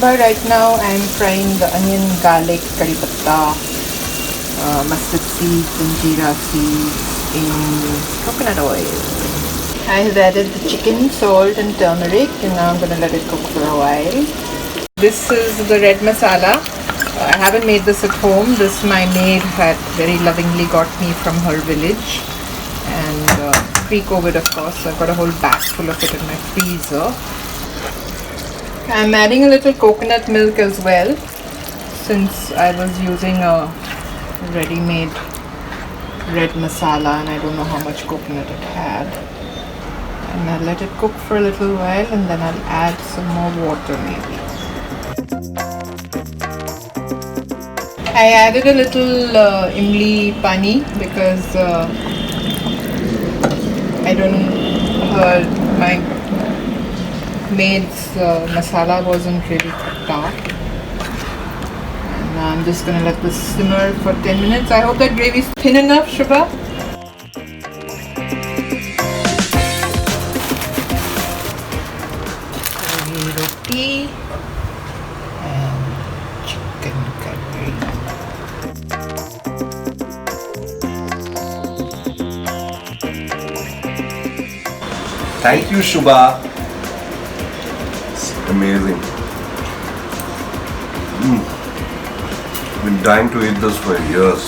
Shubha, right now I am frying the onion, garlic, curry patta, mustard seeds and jeera seeds in coconut oil. I have added the chicken, salt and turmeric, and now I'm going to let it cook for a while. This is the red masala. I haven't made this at home. This my maid had very lovingly got me from her village, and pre-COVID of course, so I've got a whole bag full of it in my freezer. I'm adding a little coconut milk as well, since I was using a ready-made red masala and I don't know how much coconut it had. And I'll let it cook for a little while and then I'll add some more water maybe. I added a little imli pani because my maid's masala wasn't really cooked up. And I'm just going to let this simmer for 10 minutes. I hope that gravy is thin enough, Shubha. Kori Roti and chicken curry. Thank you, Shubha. It's amazing. Been dying to eat this for years.